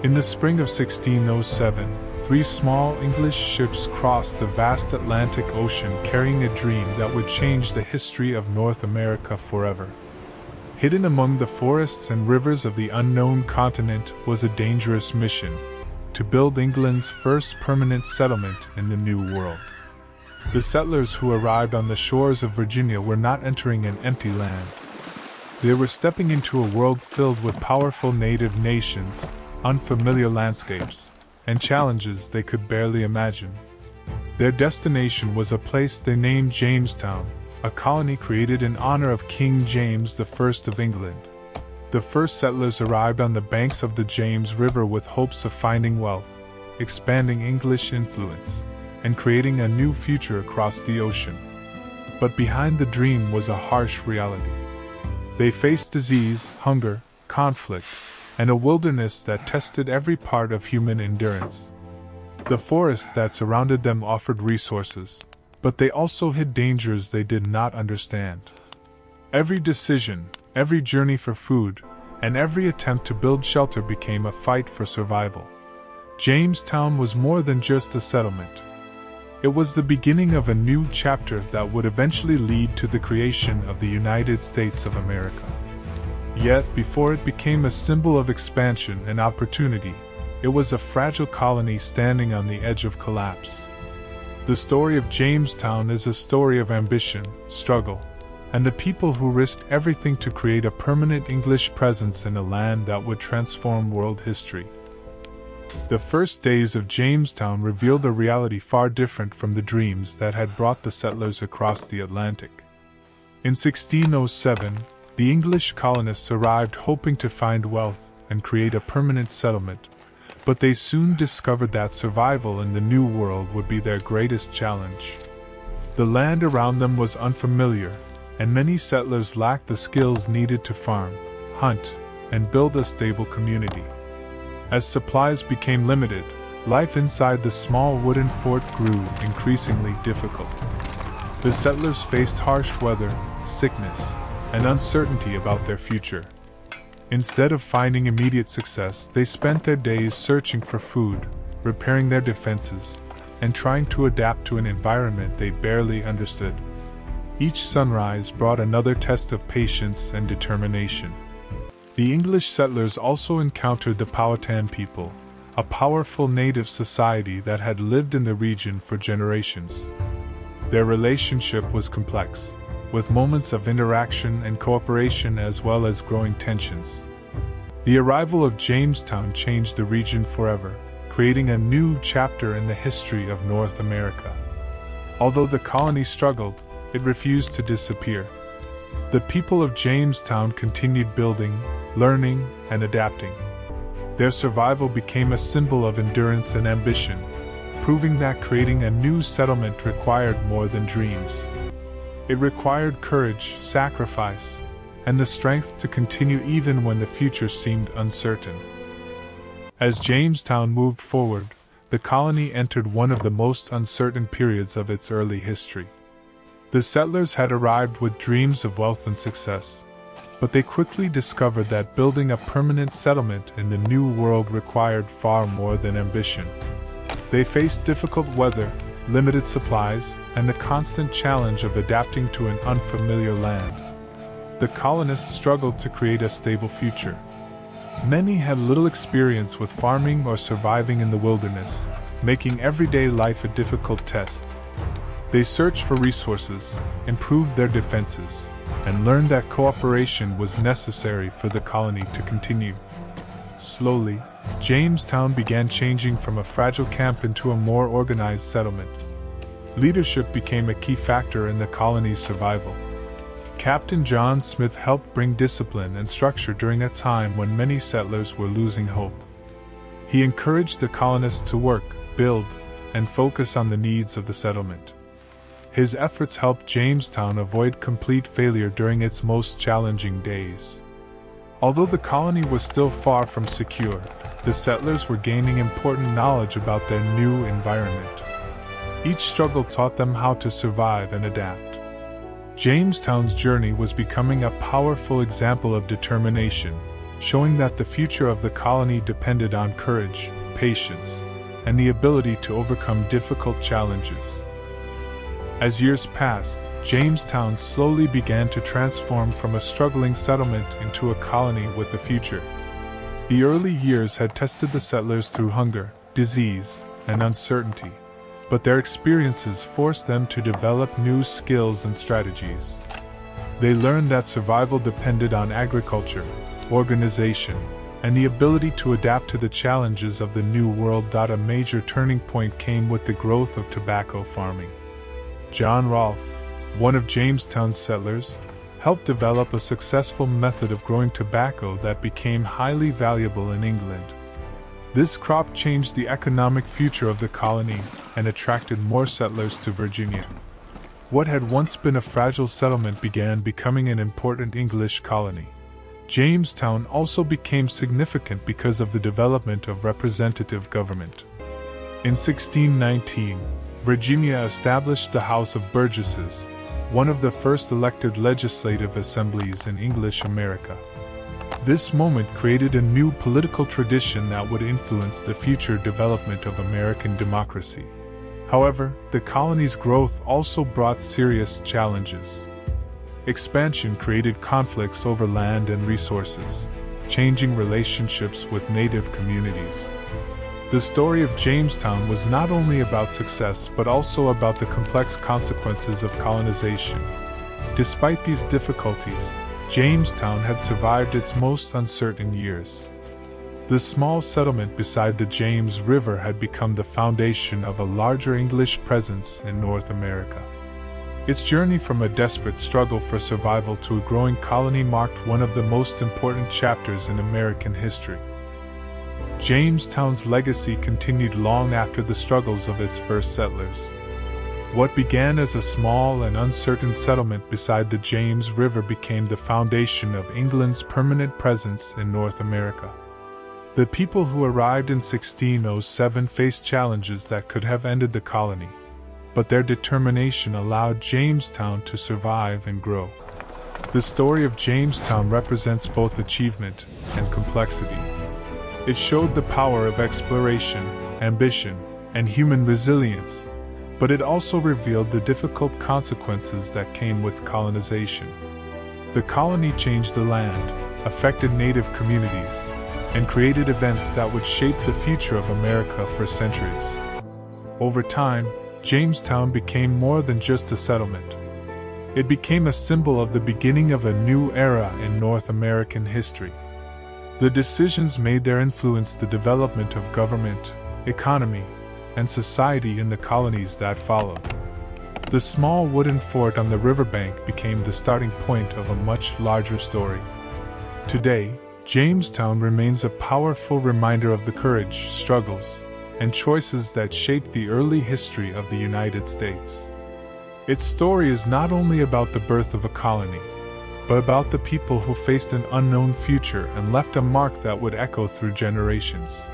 In the spring of 1607, 3 small English ships crossed the vast Atlantic Ocean carrying a dream that would change the history of North America forever. Hidden among the forests and rivers of the unknown continent was a dangerous mission: to build England's first permanent settlement in the New World. The settlers who arrived on the shores of Virginia were not entering an empty land. They were stepping into a world filled with powerful native nations, unfamiliar landscapes, and challenges they could barely imagine. Their destination was a place they named Jamestown, a colony created in honor of King James I of England. The first settlers arrived on the banks of the James River with hopes of finding wealth, expanding English influence, and creating a new future across the ocean. But behind the dream was a harsh reality. They faced disease, hunger, conflict, and a wilderness that tested every part of human endurance. The forests that surrounded them offered resources, but they also hid dangers they did not understand. Every decision, every journey for food, and every attempt to build shelter became a fight for survival. Jamestown was more than just a settlement. It was the beginning of a new chapter that would eventually lead to the creation of the United States of America. Yet, before it became a symbol of expansion and opportunity, it was a fragile colony standing on the edge of collapse. The story of Jamestown is a story of ambition, struggle, and the people who risked everything to create a permanent English presence in a land that would transform world history. The first days of Jamestown revealed a reality far different from the dreams that had brought the settlers across the Atlantic. In 1607, the English colonists arrived hoping to find wealth and create a permanent settlement, but they soon discovered that survival in the New World would be their greatest challenge. The land around them was unfamiliar, and many settlers lacked the skills needed to farm, hunt, and build a stable community. As supplies became limited, life inside the small wooden fort grew increasingly difficult. The settlers faced harsh weather, sickness, and uncertainty about their future. Instead of finding immediate success, they spent their days searching for food, repairing their defenses, and trying to adapt to an environment they barely understood. Each sunrise brought another test of patience and determination. The English settlers also encountered the Powhatan people, a powerful native society that had lived in the region for generations. Their relationship was complex, with moments of interaction and cooperation as well as growing tensions. The arrival of Jamestown changed the region forever, creating a new chapter in the history of North America. Although the colony struggled, it refused to disappear. The people of Jamestown continued building, learning, and adapting. Their survival became a symbol of endurance and ambition, proving that creating a new settlement required more than dreams. It required courage, sacrifice, and the strength to continue even when the future seemed uncertain. As Jamestown moved forward, the colony entered one of the most uncertain periods of its early history. The settlers had arrived with dreams of wealth and success, but they quickly discovered that building a permanent settlement in the New World required far more than ambition. They faced difficult weather, limited supplies, and the constant challenge of adapting to an unfamiliar land. The colonists struggled to create a stable future. Many had little experience with farming or surviving in the wilderness, making everyday life a difficult test. They searched for resources, improved their defenses, and learned that cooperation was necessary for the colony to continue. Slowly, Jamestown began changing from a fragile camp into a more organized settlement. Leadership became a key factor in the colony's survival. Captain John Smith helped bring discipline and structure during a time when many settlers were losing hope. He encouraged the colonists to work, build, and focus on the needs of the settlement. His efforts helped Jamestown avoid complete failure during its most challenging days. Although the colony was still far from secure, the settlers were gaining important knowledge about their new environment. Each struggle taught them how to survive and adapt. Jamestown's journey was becoming a powerful example of determination, showing that the future of the colony depended on courage, patience, and the ability to overcome difficult challenges. As years passed, Jamestown slowly began to transform from a struggling settlement into a colony with a future. The early years had tested the settlers through hunger, disease, and uncertainty, but their experiences forced them to develop new skills and strategies. They learned that survival depended on agriculture, organization, and the ability to adapt to the challenges of the New World. A major turning point came with the growth of tobacco farming. John Rolfe, one of Jamestown's settlers, helped develop a successful method of growing tobacco that became highly valuable in England. This crop changed the economic future of the colony and attracted more settlers to Virginia. What had once been a fragile settlement began becoming an important English colony. Jamestown also became significant because of the development of representative government. In 1619, Virginia established the House of Burgesses, one of the first elected legislative assemblies in English America. This moment created a new political tradition that would influence the future development of American democracy. However, the colony's growth also brought serious challenges. Expansion created conflicts over land and resources, changing relationships with native communities. The story of Jamestown was not only about success but also about the complex consequences of colonization. Despite these difficulties, Jamestown had survived its most uncertain years. The small settlement beside the James River had become the foundation of a larger English presence in North America. Its journey from a desperate struggle for survival to a growing colony marked one of the most important chapters in American history. Jamestown's legacy continued long after the struggles of its first settlers. What began as a small and uncertain settlement beside the James River became the foundation of England's permanent presence in North America. The people who arrived in 1607 faced challenges that could have ended the colony, but their determination allowed Jamestown to survive and grow. The story of Jamestown represents both achievement and complexity. It showed the power of exploration, ambition, and human resilience, but it also revealed the difficult consequences that came with colonization. The colony changed the land, affected native communities, and created events that would shape the future of America for centuries. Over time, Jamestown became more than just a settlement. It became a symbol of the beginning of a new era in North American history. The decisions made there influenced the development of government, economy, and society in the colonies that followed. The small wooden fort on the riverbank became the starting point of a much larger story. Today, Jamestown remains a powerful reminder of the courage, struggles, and choices that shaped the early history of the United States. Its story is not only about the birth of a colony, but about the people who faced an unknown future and left a mark that would echo through generations.